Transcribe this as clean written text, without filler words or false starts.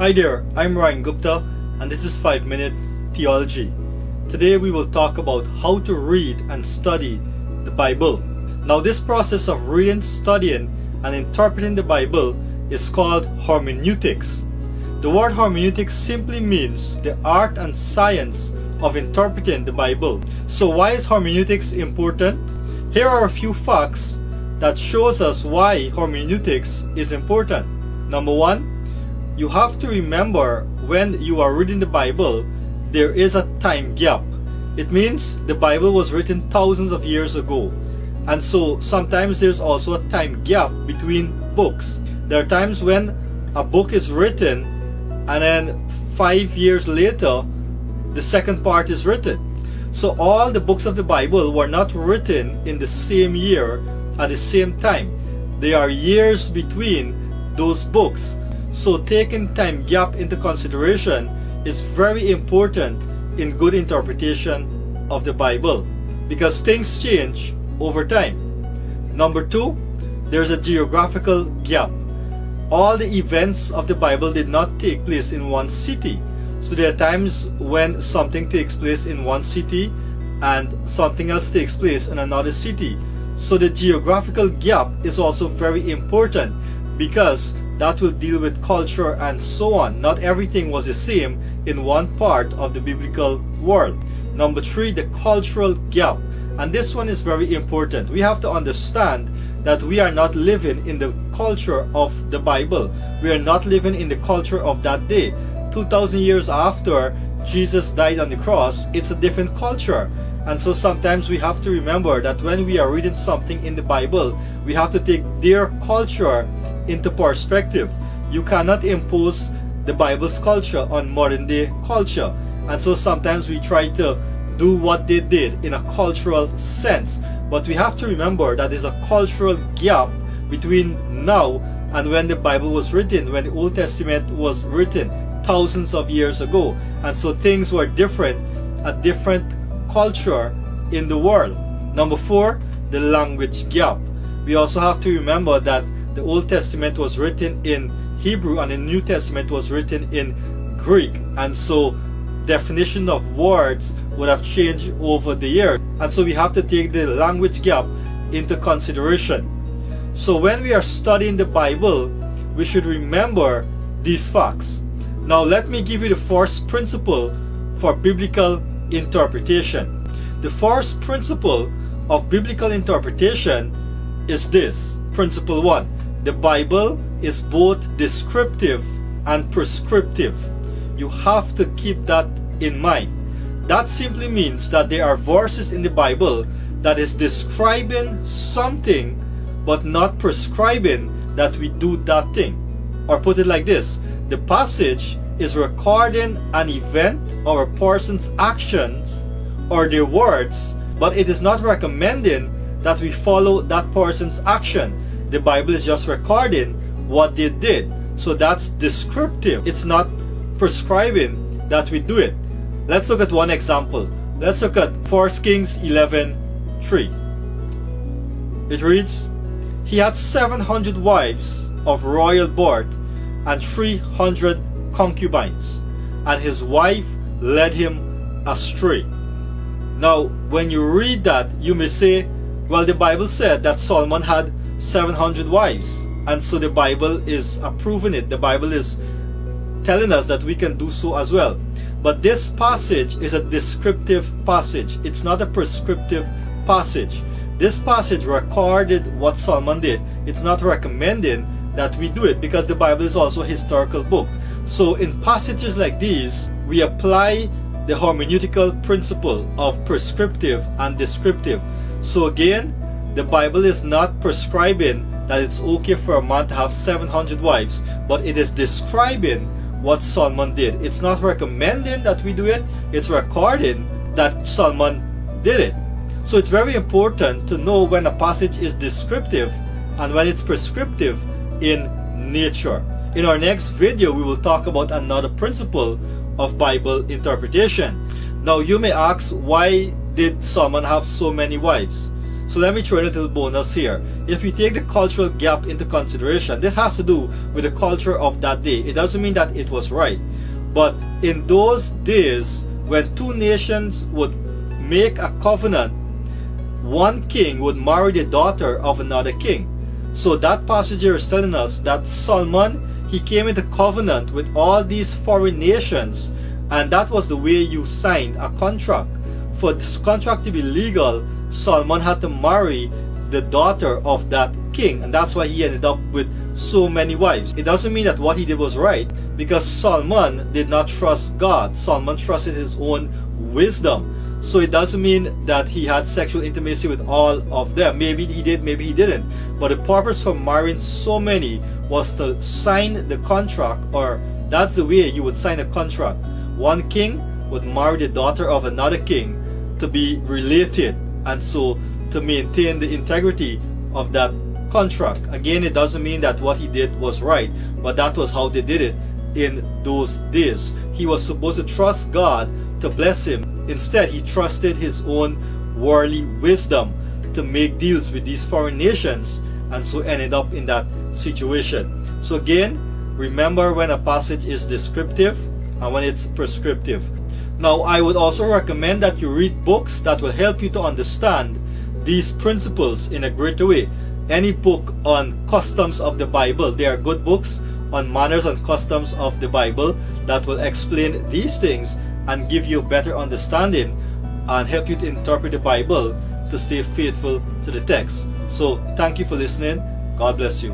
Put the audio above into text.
Hi there, I'm Gupta and this is 5-Minute Theology. Today we will talk about how to read and study the Bible. Now this process of reading, studying and interpreting the Bible is called hermeneutics. The word hermeneutics simply means the art and science of interpreting the Bible. So why is hermeneutics important? Here are a few facts that shows us why hermeneutics is important. Number one, you have to remember when you are reading the Bible, there is a time gap. It means the Bible was written thousands of years ago. And so sometimes there's also a time gap between books. There are times when a book is written and then 5 years later, the second part is written. So all the books of the Bible were not written in the same year at the same time. There are years between those books. So taking time gap into consideration is very important in good interpretation of the Bible because things change over time. Number two, there's a geographical gap. All the events of the Bible did not take place in one city. So there are times when something takes place in one city and something else takes place in another city. So the geographical gap is also very important because that will deal with culture and so on. Not everything was the same in one part of the biblical world. Number three, the cultural gap. And this one is very important. We have to understand that we are not living in the culture of the Bible. We are not living in the culture of that day. 2,000 years after Jesus died on the cross, it's a different culture. And so sometimes we have to remember that when we are reading something in the Bible, we have to take their culture into perspective. You cannot impose the Bible's culture on modern day culture. And so sometimes we try to do what they did in a cultural sense. But we have to remember that there's a cultural gap between now and when the Bible was written, when the Old Testament was written thousands of years ago. And so things were different, a different culture in the world. Number four, the language gap. We also have to remember that the Old Testament was written in Hebrew and the New Testament was written in Greek. And so definition of words would have changed over the years. And so we have to take the language gap into consideration. So when we are studying the Bible, we should remember these facts. Now let me give you the first principle for biblical interpretation. The first principle of biblical interpretation is this. Principle one, the Bible is both descriptive and prescriptive. You have to keep that in mind. That simply means that there are verses in the Bible that is describing something but not prescribing that we do that thing. Or put it like this, the passage is recording an event or a person's actions or their words, but it is not recommending that we follow that person's action. The Bible is just recording what they did. So that's descriptive. It's not prescribing that we do it. Let's look at one example. Let's look at 1 Kings 11:3. It reads, "He had 700 wives of royal birth and 300 concubines, and his wife led him astray." Now, when you read that, you may say, well, the Bible said that Solomon had 700 wives, and so the Bible is approving it. The Bible is telling us that we can do so as well. But this passage is a descriptive passage. It's not a prescriptive passage. This passage recorded what Solomon did. It's not recommending that we do it because the Bible is also a historical book. So in passages like these, we apply the hermeneutical principle of prescriptive and descriptive. So again, the Bible is not prescribing that it's okay for a man to have 700 wives, but it is describing what Solomon did. It's not recommending that we do it, it's recording that Solomon did it. So it's very important to know when a passage is descriptive and when it's prescriptive in nature. In our next video, we will talk about another principle of Bible interpretation. Now you may ask, why did Solomon have so many wives? So let me throw in a little bonus here. If you take the cultural gap into consideration, this has to do with the culture of that day. It doesn't mean that it was right. But in those days, when two nations would make a covenant, one king would marry the daughter of another king. So that passage here is telling us that Solomon, he came into covenant with all these foreign nations, and that was the way you signed a contract. For this contract to be legal, Solomon had to marry the daughter of that king, and that's why he ended up with so many wives. It doesn't mean that what he did was right, because Solomon did not trust God. Solomon trusted his own wisdom. So it doesn't mean that he had sexual intimacy with all of them. Maybe he did, maybe he didn't. But the purpose for marrying so many was to sign the contract, or that's the way you would sign a contract. One king would marry the daughter of another king to be related, and so to maintain the integrity of that contract. Again, it doesn't mean that what he did was right, but that was how they did it in those days. He was supposed to trust God to bless him. Instead, he trusted his own worldly wisdom to make deals with these foreign nations, and so ended up in that situation. So again, remember when a passage is descriptive and when it's prescriptive. Now, I would also recommend that you read books that will help you to understand these principles in a greater way. Any book on customs of the Bible, there are good books on manners and customs of the Bible that will explain these things and give you a better understanding and help you to interpret the Bible to stay faithful to the text. So thank you for listening. God bless you.